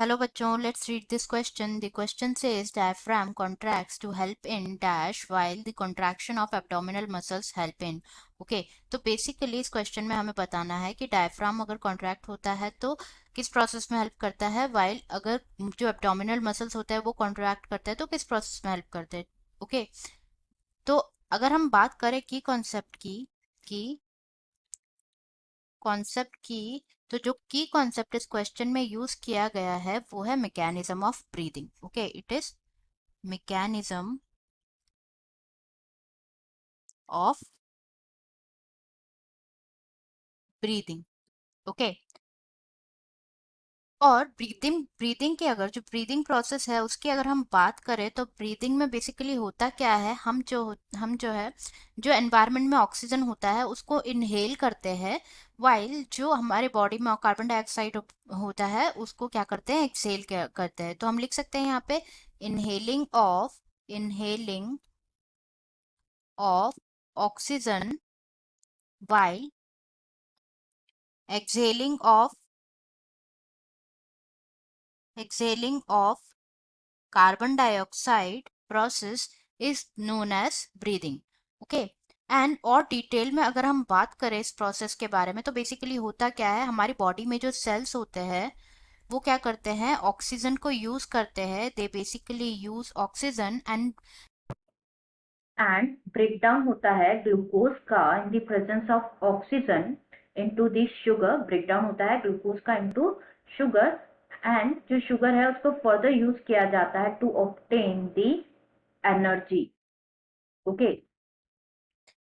Hello बच्चों, let's read this question. The question says diaphragm contracts to help in dash while the contraction of abdominal muscles help in. Okay, तो basically इस question में हमें बताना है कि diaphragm अगर कॉन्ट्रैक्ट होता है तो किस प्रोसेस में हेल्प करता है, वाइल अगर जो एब्डोमिनल मसल्स होता है वो कॉन्ट्रैक्ट करता है तो किस प्रोसेस में हेल्प करते हैं. ओके, तो अगर हम बात करें की कॉन्सेप्ट की तो जो की कॉन्सेप्ट इस क्वेश्चन में यूज किया गया है वो है mechanism of breathing. Okay, it is mechanism of breathing. Okay, और ब्रीदिंग ब्रीदिंग की अगर जो ब्रीदिंग प्रोसेस है उसकी अगर हम बात करें तो ब्रीदिंग में बेसिकली होता क्या है, हम जो है जो एनवायरनमेंट में ऑक्सीजन होता है उसको इनहेल करते हैं, वाइल जो हमारे बॉडी में कार्बन डाइऑक्साइड होता है उसको क्या करते हैं, एक्सहेल करते हैं. तो हम लिख सकते हैं यहाँ पे inhaling of oxygen while exhaling of carbon dioxide process is known as breathing. Okay, and और डिटेल में अगर हम बात करें इस प्रोसेस के बारे में तो बेसिकली होता क्या है, हमारी बॉडी में जो सेल्स होते हैं वो क्या करते हैं, ऑक्सीजन को यूज करते हैं. They basically use oxygen and breakdown होता है ग्लूकोज का in the presence of oxygen into the sugar. Breakdown होता है ग्लूकोज का इनटू शुगर, एंड जो शुगर है उसको फर्दर यूज किया जाता है to obtain the energy. Okay,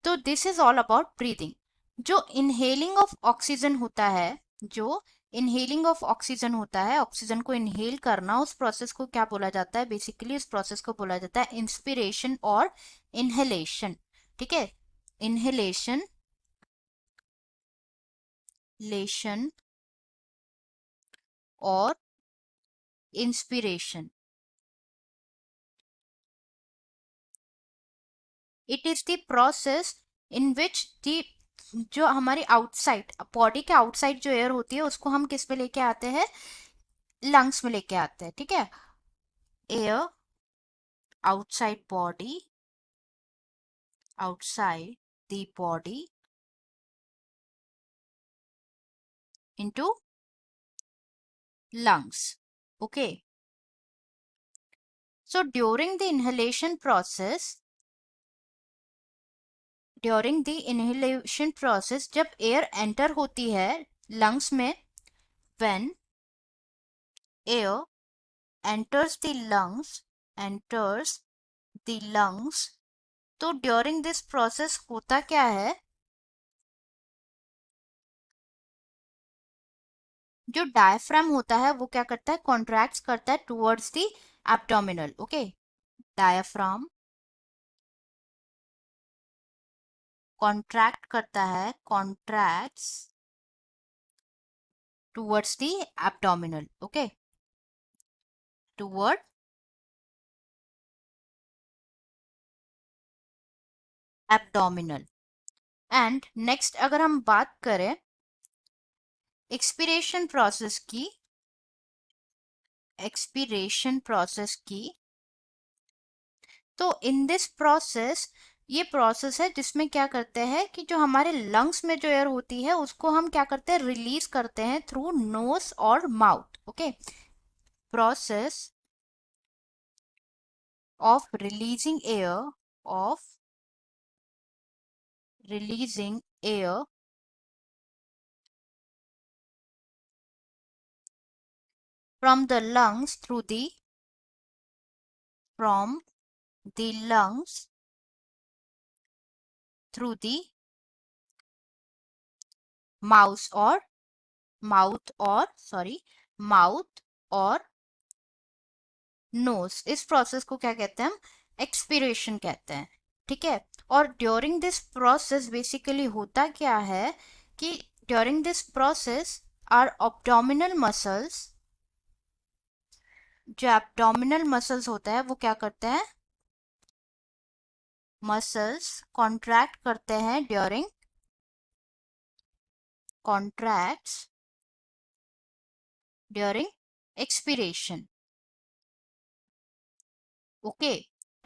तो this is all about breathing. जो इनहेलिंग ऑफ ऑक्सीजन होता है जो इनहेलिंग ऑफ ऑक्सीजन होता है, ऑक्सीजन को इनहेल करना, उस प्रोसेस को क्या बोला जाता है, बेसिकली उस प्रोसेस को बोला जाता है इंस्पिरेशन और इनहेलेशन. ठीक है, इनहेलेशन लेशन और inspiration. It is the process in which the जो हमारी आउटसाइड बॉडी के आउटसाइड जो एयर होती है उसको हम किस में लेके आते हैं, लंग्स में लेके आते हैं. ठीक है, air outside body outside the body into lungs. Okay, so during the inhalation process जब एयर एंटर होती है लंग्स में, when air enters the lungs, तो ड्यूरिंग दिस प्रोसेस होता क्या है, जो डायफ्राम होता है वो क्या करता है, कॉन्ट्रैक्ट्स करता है towards the abdominal. Okay, diaphragm contract करता है, contracts towards the abdominal. Okay, toward abdominal. And next अगर हम बात करें एक्सपीरेशन प्रोसेस की तो इन दिस प्रोसेस ये प्रोसेस है जिसमें क्या करते हैं कि जो हमारे लंग्स में जो एयर होती है उसको हम क्या करते हैं, रिलीज करते हैं थ्रू नोज और mouth. Okay, process of releasing air from the lungs from the lungs through the mouth or mouth और नोज, इस प्रोसेस को क्या कहते हैं, हम एक्सपीरेशन कहते हैं. ठीक है, और ड्यूरिंग दिस प्रोसेस बेसिकली होता क्या है कि during this process are abdominal muscles, जो एब्डोमिनल मसल्स होता है वो क्या करते हैं, मसल्स कॉन्ट्रैक्ट करते हैं ड्यूरिंग एक्सपीरेशन। ओके,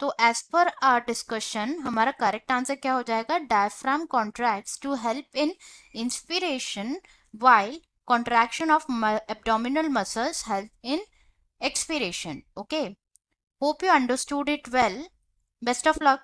तो एज पर आवर डिस्कशन हमारा करेक्ट आंसर क्या हो जाएगा? Diaphragm contracts to help in inspiration while contraction of abdominal muscles help in expiration. Okay, hope you understood it well. Best of luck.